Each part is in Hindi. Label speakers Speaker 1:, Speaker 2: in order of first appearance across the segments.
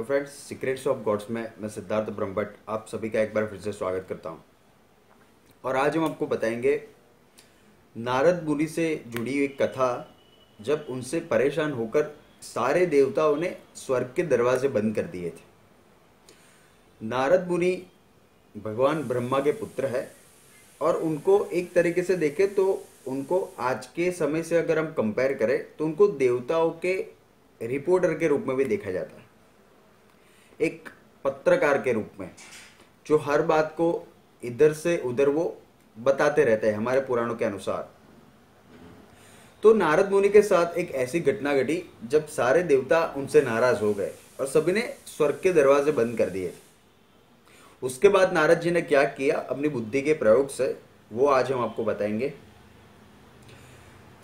Speaker 1: तो फ्रेंड्स, सीक्रेट्स ऑफ गॉड्स में मैं सिद्धार्थ ब्रह्मभट्ट आप सभी का एक बार फिर से स्वागत करता हूं। और आज हम आपको बताएंगे नारद मुनि से जुड़ी हुई एक कथा। जब उनसे परेशान होकर सारे देवताओं ने स्वर्ग के दरवाजे बंद कर दिए थे। नारद मुनि भगवान ब्रह्मा के पुत्र है और उनको एक तरीके से देखें तो उनको आज के समय से अगर हम कंपेयर करें तो उनको देवताओं के रिपोर्टर के रूप में भी देखा जाता है, एक पत्रकार के रूप में, जो हर बात को इधर से उधर वो बताते रहते हैं हमारे पुराणों के अनुसार। तो नारद मुनि के साथ एक ऐसी घटना घटी जब सारे देवता उनसे नाराज हो गए और सभी ने स्वर्ग के दरवाजे बंद कर दिए। उसके बाद नारद जी ने क्या किया अपनी बुद्धि के प्रयोग से, वो आज हम आपको बताएंगे।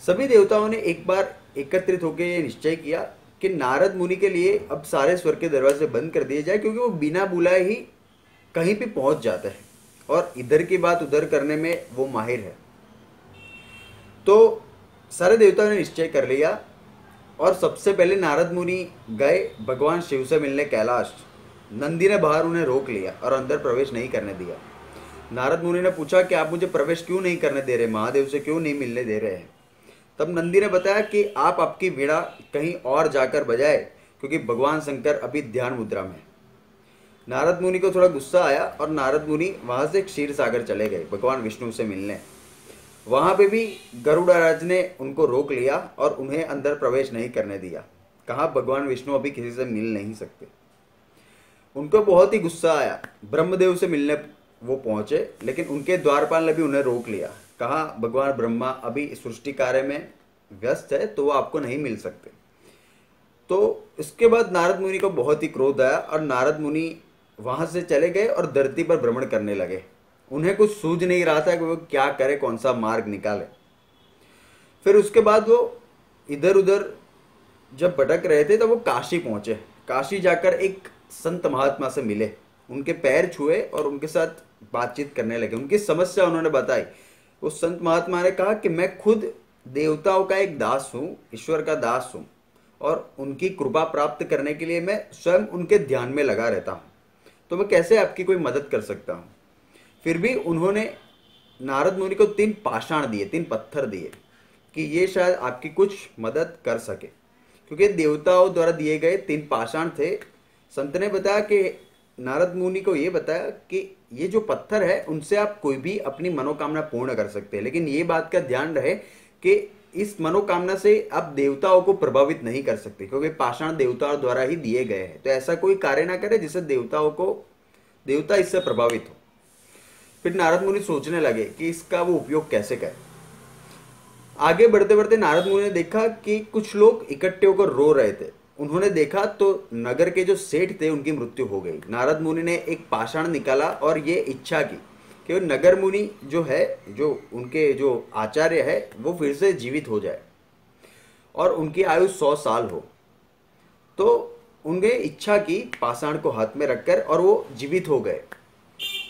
Speaker 1: सभी देवताओं ने एक बार एकत्रित होकर ये निश्चय किया कि नारद मुनि के लिए अब सारे स्वर्ग के दरवाजे बंद कर दिए जाए, क्योंकि वो बिना बुलाए ही कहीं पे पहुंच जाता है और इधर की बात उधर करने में वो माहिर है। तो सारे देवताओं ने निश्चय कर लिया और सबसे पहले नारद मुनि गए भगवान शिव से मिलने कैलाश। नंदी ने बाहर उन्हें रोक लिया और अंदर प्रवेश नहीं करने दिया। नारद मुनि ने पूछा कि आप मुझे प्रवेश क्यों नहीं करने दे रहे, महादेव से क्यों नहीं मिलने दे रहे हैं। तब नंदी ने बताया कि आप आपकी वीणा कहीं और जाकर बजाए, क्योंकि भगवान शंकर अभी ध्यान मुद्रा में। नारद मुनि को थोड़ा गुस्सा आया और नारद मुनि वहां से क्षीर सागर चले गए भगवान विष्णु से मिलने। वहां पे भी गरुड़राज ने उनको रोक लिया और उन्हें अंदर प्रवेश नहीं करने दिया। कहा भगवान विष्णु अभी किसी से मिल नहीं सकते। उनको बहुत ही गुस्सा आया, ब्रह्मदेव से मिलने वो पहुंचे, लेकिन उनके द्वारपाल ने भी उन्हें रोक लिया। कहा भगवान ब्रह्मा अभी सृष्टि कार्य में व्यस्त है तो वो आपको नहीं मिल सकते। तो इसके बाद नारद मुनि को बहुत ही क्रोध आया और नारद मुनि वहां से चले गए और धरती पर भ्रमण करने लगे। उन्हें कुछ सूझ नहीं रहा था कि वो क्या करे, कौन सा मार्ग निकाले। फिर उसके बाद वो इधर उधर जब भटक रहे थे तो वो काशी पहुंचे। काशी जाकर एक संत महात्मा से मिले, उनके पैर छुए और उनके साथ बातचीत करने लगे। उनकी समस्या उन्होंने बताई। उस संत महात्मा ने कहा कि मैं खुद देवताओं का एक दास हूँ, ईश्वर का दास हूँ, और उनकी कृपा प्राप्त करने के लिए मैं स्वयं उनके ध्यान में लगा रहता हूँ, तो मैं कैसे आपकी कोई मदद कर सकता हूँ। फिर भी उन्होंने नारद मुनि को 3 पाषाण दिए, 3 पत्थर दिए कि ये शायद आपकी कुछ मदद कर सके, क्योंकि देवताओं द्वारा दिए गए 3 पाषाण थे। संत ने बताया कि नारद मुनि को ये बताया कि ये जो पत्थर है उनसे आप कोई भी अपनी मनोकामना पूर्ण कर सकते हैं, लेकिन ये बात का ध्यान रहे कि इस मनोकामना से आप देवताओं को प्रभावित नहीं कर सकते, क्योंकि पाषाण देवताओं द्वारा ही दिए गए हैं। तो ऐसा कोई कार्य ना करे जिससे देवता इससे प्रभावित हो। फिर नारद मुनि सोचने लगे कि इसका वो उपयोग कैसे करें। आगे बढ़ते बढ़ते नारद मुनि ने देखा कि कुछ लोग इकट्ठे होकर रो रहे थे। उन्होंने देखा तो नगर के जो सेठ थे उनकी मृत्यु हो गई। नारद मुनि ने एक पाषाण निकाला और ये इच्छा की कि नगर मुनि जो है, जो उनके जो आचार्य है, वो फिर से जीवित हो जाए और उनकी आयु 100 साल हो। तो उनके इच्छा की पाषाण को हाथ में रखकर और वो जीवित हो गए।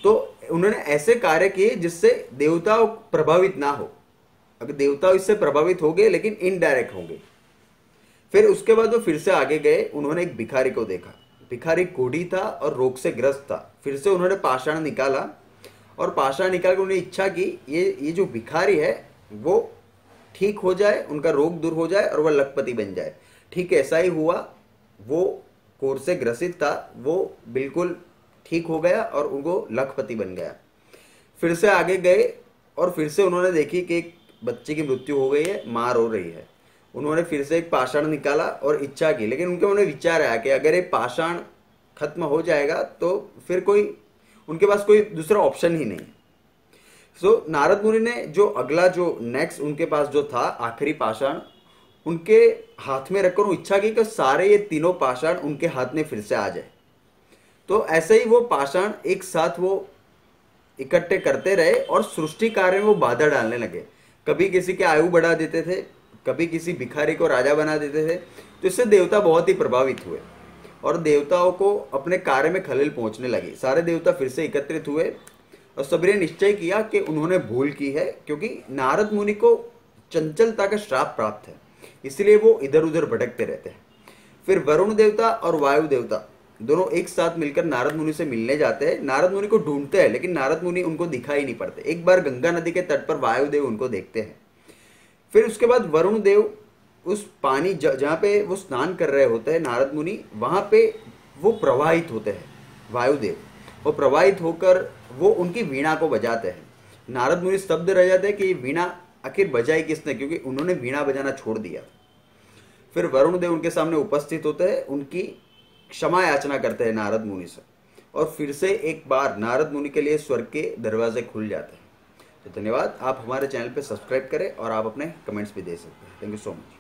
Speaker 1: तो उन्होंने ऐसे कार्य किए जिससे देवता प्रभावित ना हो। अगर देवता इससे प्रभावित हो गए लेकिन इनडायरेक्ट होंगे। फिर उसके बाद वो फिर से आगे गए। उन्होंने एक भिखारी को देखा। भिखारी कोढ़ी था और रोग से ग्रस्त था। फिर से उन्होंने पाषाण निकाला और पाषाण निकाल कर उन्हें इच्छा की ये जो भिखारी है वो ठीक हो जाए, उनका रोग दूर हो जाए और वह लखपति बन जाए। ठीक ऐसा ही हुआ। वो कोढ़ से ग्रसित था, वो बिल्कुल ठीक हो गया और उनको लखपति बन गया। फिर से आगे गए और फिर से उन्होंने देखी कि एक बच्चे की मृत्यु हो गई है, मां रो रही है। उन्होंने फिर से एक पाषाण निकाला और इच्छा की, लेकिन उनके मन में विचार आया कि अगर ये पाषाण खत्म हो जाएगा तो फिर उनके पास कोई दूसरा ऑप्शन ही नहीं। सो नारद मुनि ने जो नेक्स्ट उनके पास जो था आखिरी पाषाण, उनके हाथ में रखकर इच्छा की कि सारे ये तीनों पाषाण उनके हाथ में फिर से आ जाए। तो ऐसे ही वो पाषाण एक साथ वो इकट्ठे करते रहे और सृष्टि कार्य में वो बाधा डालने लगे। कभी किसी की आयु बढ़ा देते थे, कभी किसी भिखारी को राजा बना देते थे। तो इससे देवता बहुत ही प्रभावित हुए और देवताओं को अपने कार्य में खलल पहुंचने लगी। सारे देवता फिर से एकत्रित हुए और सभी ने निश्चय किया कि उन्होंने भूल की है, क्योंकि नारद मुनि को चंचलता का श्राप प्राप्त है, इसलिए वो इधर उधर भटकते रहते हैं। फिर वरुण देवता और वायु देवता दोनों एक साथ मिलकर नारद मुनि से मिलने जाते हैं, नारद मुनि को ढूंढते हैं, लेकिन नारद मुनि उनको दिखाई नहीं पड़ते। एक बार गंगा नदी के तट पर वायुदेव उनको देखते हैं। फिर उसके बाद वरुण देव उस पानी जहाँ पे वो स्नान कर रहे होते हैं नारद मुनि, वहाँ पे वो प्रवाहित होते हैं वायुदेव, वो प्रवाहित होकर वो उनकी वीणा को बजाते हैं। नारद मुनि स्तब्ध रह जाते हैं कि ये वीणा आखिर बजाई किसने, क्योंकि उन्होंने वीणा बजाना छोड़ दिया। फिर वरुण देव उनके सामने उपस्थित होते हैं, उनकी क्षमा याचना करते हैं नारद मुनि से, और फिर से एक बार नारद मुनि के लिए स्वर्ग के दरवाजे खुल जाते हैं। तो धन्यवाद, आप हमारे चैनल पे सब्सक्राइब करें और आप अपने कमेंट्स भी दे सकते हैं। Thank you so much.